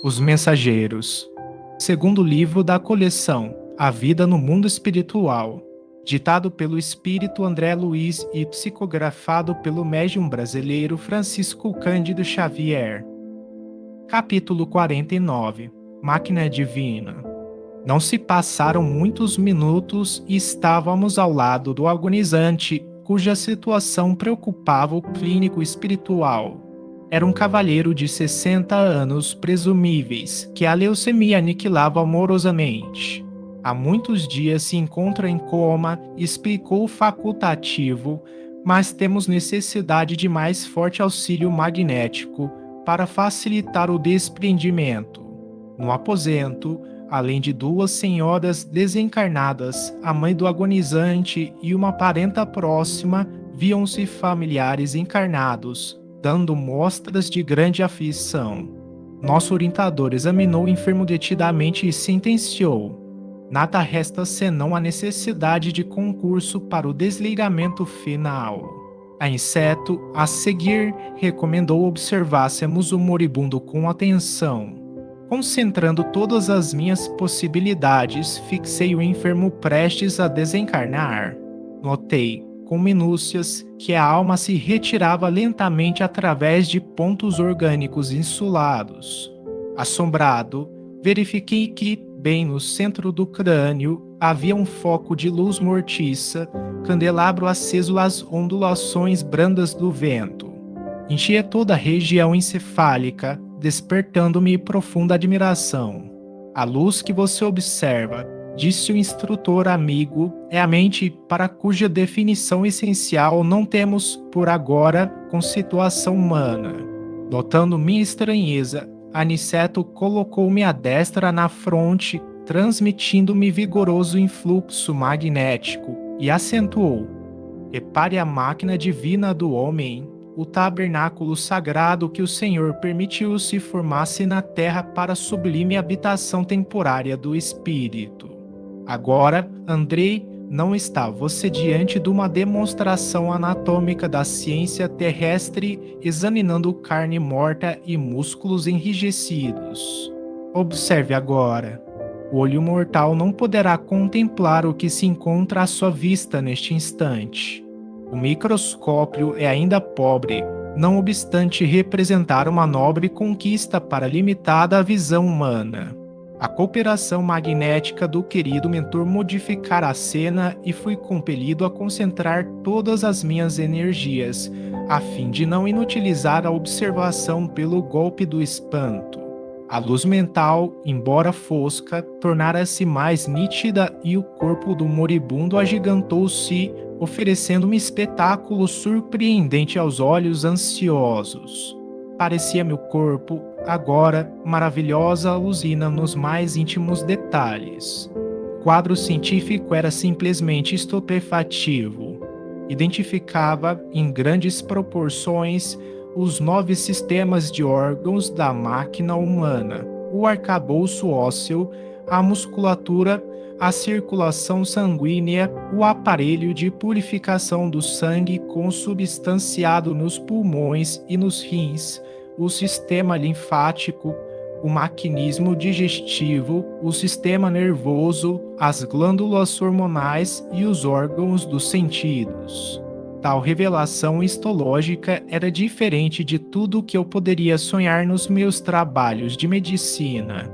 Os Mensageiros. Segundo livro da coleção A Vida no Mundo Espiritual, ditado pelo espírito André Luiz e psicografado pelo médium brasileiro Francisco Cândido Xavier. Capítulo 49. Máquina Divina. Não se passaram muitos minutos e estávamos ao lado do agonizante, cuja situação preocupava o clínico espiritual. Era um cavalheiro de 60 anos presumíveis, que a leucemia aniquilava amorosamente. Há muitos dias se encontra em coma, explicou o facultativo, mas temos necessidade de mais forte auxílio magnético para facilitar o desprendimento. No aposento, além de duas senhoras desencarnadas, a mãe do agonizante e uma parenta próxima, viam-se familiares encarnados, dando mostras de grande aflição. Nosso orientador examinou o enfermo detidamente e sentenciou: nada resta senão a necessidade de concurso para o desligamento final. A inseto, a seguir, recomendou observássemos o moribundo com atenção. Concentrando todas as minhas possibilidades, fixei o enfermo prestes a desencarnar. Notei, com minúcias, que a alma se retirava lentamente através de pontos orgânicos insulados. Assombrado, verifiquei que, bem no centro do crânio, havia um foco de luz mortiça, candelabro aceso às ondulações brandas do vento. Enchia toda a região encefálica, despertando-me profunda admiração. A luz que você observa, disse o instrutor amigo, é a mente para cuja definição essencial não temos, por agora, conceituação humana. Notando minha estranheza, Aniceto colocou-me a destra na fronte, transmitindo-me vigoroso influxo magnético, e acentuou: repare a máquina divina do homem, o tabernáculo sagrado que o Senhor permitiu se formasse na terra para a sublime habitação temporária do Espírito. Agora, Andrei, não está você diante de uma demonstração anatômica da ciência terrestre examinando carne morta e músculos enrijecidos. Observe agora. O olho mortal não poderá contemplar o que se encontra à sua vista neste instante. O microscópio é ainda pobre, não obstante representar uma nobre conquista para a limitada visão humana. A cooperação magnética do querido mentor modificara a cena e fui compelido a concentrar todas as minhas energias, a fim de não inutilizar a observação pelo golpe do espanto. A luz mental, embora fosca, tornara-se mais nítida e o corpo do moribundo agigantou-se, oferecendo um espetáculo surpreendente aos olhos ansiosos. Parecia-me o corpo, agora, maravilhosa usina nos mais íntimos detalhes. O quadro científico era simplesmente estupefativo. Identificava, em grandes proporções, os 9 sistemas de órgãos da máquina humana, o arcabouço ósseo, a musculatura, a circulação sanguínea, o aparelho de purificação do sangue consubstanciado nos pulmões e nos rins, o sistema linfático, o maquinismo digestivo, o sistema nervoso, as glândulas hormonais e os órgãos dos sentidos. Tal revelação histológica era diferente de tudo o que eu poderia sonhar nos meus trabalhos de medicina.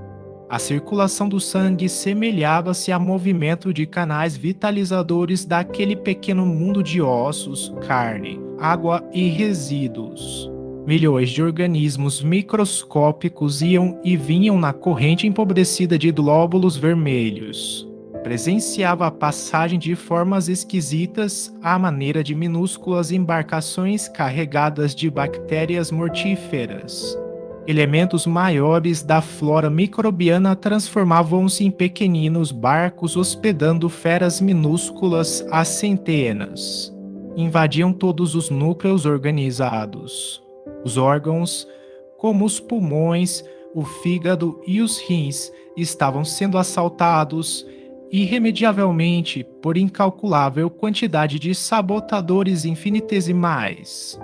A circulação do sangue semelhava-se a movimento de canais vitalizadores daquele pequeno mundo de ossos, carne, água e resíduos. Milhões de organismos microscópicos iam e vinham na corrente empobrecida de glóbulos vermelhos. Presenciava a passagem de formas esquisitas à maneira de minúsculas embarcações carregadas de bactérias mortíferas. Elementos maiores da flora microbiana transformavam-se em pequeninos barcos hospedando feras minúsculas às centenas. Invadiam todos os núcleos organizados. Os órgãos, como os pulmões, o fígado e os rins, estavam sendo assaltados irremediavelmente por incalculável quantidade de sabotadores infinitesimais.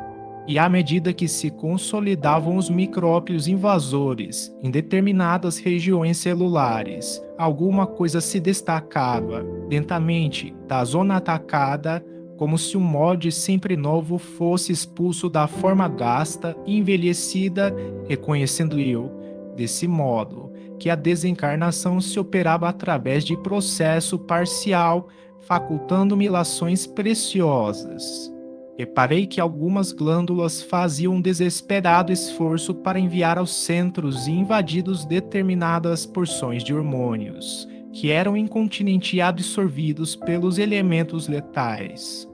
E à medida que se consolidavam os micróbios invasores em determinadas regiões celulares, alguma coisa se destacava lentamente da zona atacada, como se um molde sempre novo fosse expulso da forma gasta e envelhecida, reconhecendo eu, desse modo, que a desencarnação se operava através de processo parcial, facultando-me lações preciosas. Reparei que algumas glândulas faziam um desesperado esforço para enviar aos centros invadidos determinadas porções de hormônios, que eram incontinentemente absorvidos pelos elementos letais.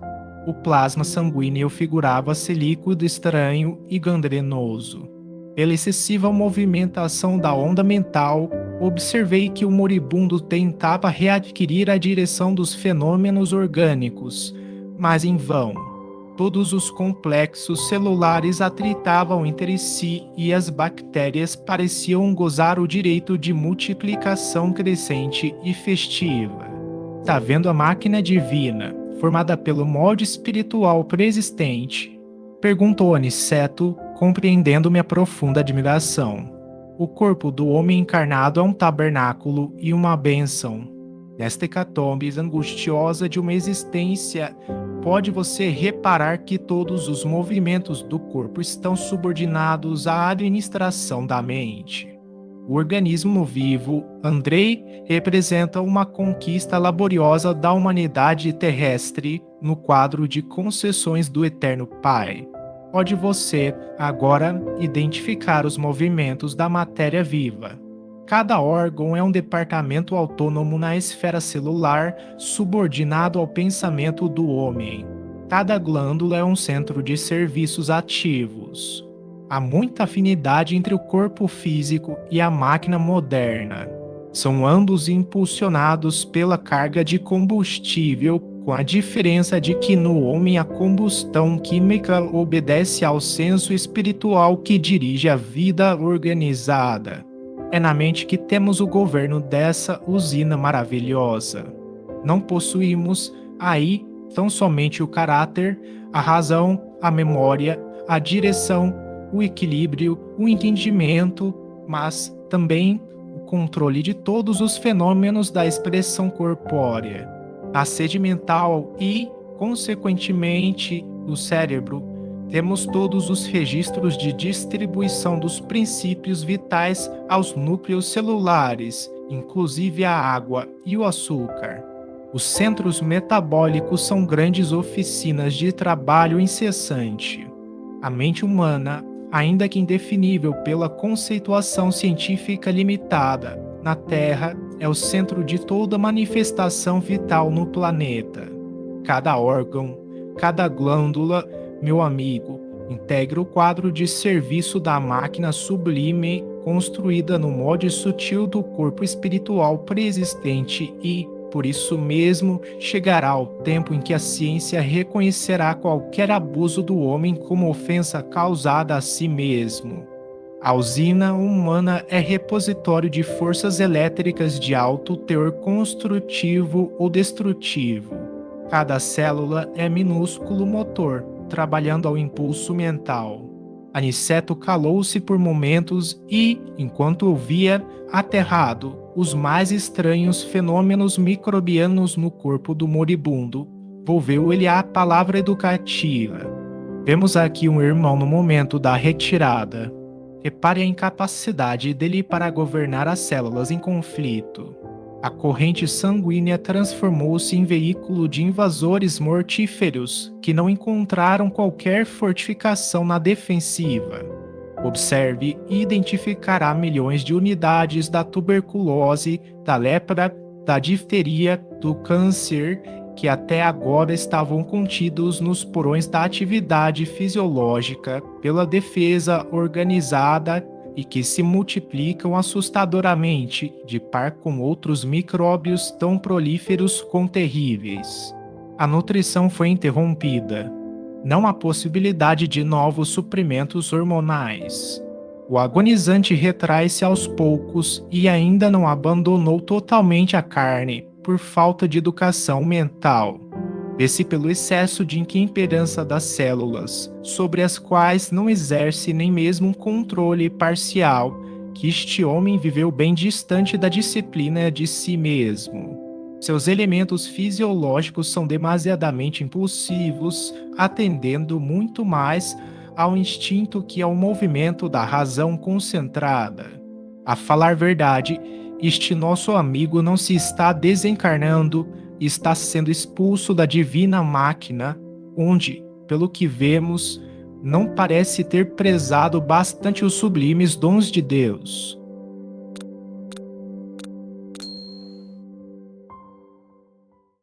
O plasma sanguíneo figurava-se líquido estranho e gangrenoso. Pela excessiva movimentação da onda mental, observei que o moribundo tentava readquirir a direção dos fenômenos orgânicos, mas em vão. Todos os complexos celulares atritavam entre si e as bactérias pareciam gozar o direito de multiplicação crescente e festiva. Está vendo a máquina divina, formada pelo molde espiritual preexistente? Perguntou Aniceto, compreendendo minha profunda admiração. O corpo do homem encarnado é um tabernáculo e uma bênção. Nesta hecatombe angustiosa de uma existência, pode você reparar que todos os movimentos do corpo estão subordinados à administração da mente. O organismo vivo, Andrei, representa uma conquista laboriosa da humanidade terrestre no quadro de concessões do Eterno Pai. Pode você, agora, identificar os movimentos da matéria viva. Cada órgão é um departamento autônomo na esfera celular, subordinado ao pensamento do homem. Cada glândula é um centro de serviços ativos. Há muita afinidade entre o corpo físico e a máquina moderna. São ambos impulsionados pela carga de combustível, com a diferença de que no homem a combustão química obedece ao senso espiritual que dirige a vida organizada. É na mente que temos o governo dessa usina maravilhosa. Não possuímos aí tão somente o caráter, a razão, a memória, a direção, o equilíbrio, o entendimento, mas também o controle de todos os fenômenos da expressão corpórea, a sede mental e, consequentemente, do cérebro. Temos todos os registros de distribuição dos princípios vitais aos núcleos celulares, inclusive a água e o açúcar. Os centros metabólicos são grandes oficinas de trabalho incessante. A mente humana, ainda que indefinível pela conceituação científica limitada, na Terra é o centro de toda manifestação vital no planeta. Cada órgão, cada glândula, meu amigo, integra o quadro de serviço da máquina sublime construída no molde sutil do corpo espiritual preexistente e, por isso mesmo, chegará o tempo em que a ciência reconhecerá qualquer abuso do homem como ofensa causada a si mesmo. A usina humana é repositório de forças elétricas de alto teor construtivo ou destrutivo. Cada célula é minúsculo motor, trabalhando ao impulso mental. Aniceto calou-se por momentos e, enquanto ouvia, aterrado, os mais estranhos fenômenos microbianos no corpo do moribundo, volveu-lhe a palavra educativa. Vemos aqui um irmão no momento da retirada. Repare a incapacidade dele para governar as células em conflito. A corrente sanguínea transformou-se em veículo de invasores mortíferos que não encontraram qualquer fortificação na defensiva. Observe e identificará milhões de unidades da tuberculose, da lepra, da difteria, do câncer, que até agora estavam contidos nos porões da atividade fisiológica pela defesa organizada e que se multiplicam assustadoramente de par com outros micróbios tão prolíferos quanto terríveis. A nutrição foi interrompida. Não há possibilidade de novos suprimentos hormonais. O agonizante retrai-se aos poucos e ainda não abandonou totalmente a carne por falta de educação mental. Vê-se pelo excesso de intemperança das células, sobre as quais não exerce nem mesmo um controle parcial, que este homem viveu bem distante da disciplina de si mesmo. Seus elementos fisiológicos são demasiadamente impulsivos, atendendo muito mais ao instinto que ao movimento da razão concentrada. A falar verdade, este nosso amigo não se está desencarnando, está sendo expulso da divina máquina, onde, pelo que vemos, não parece ter prezado bastante os sublimes dons de Deus.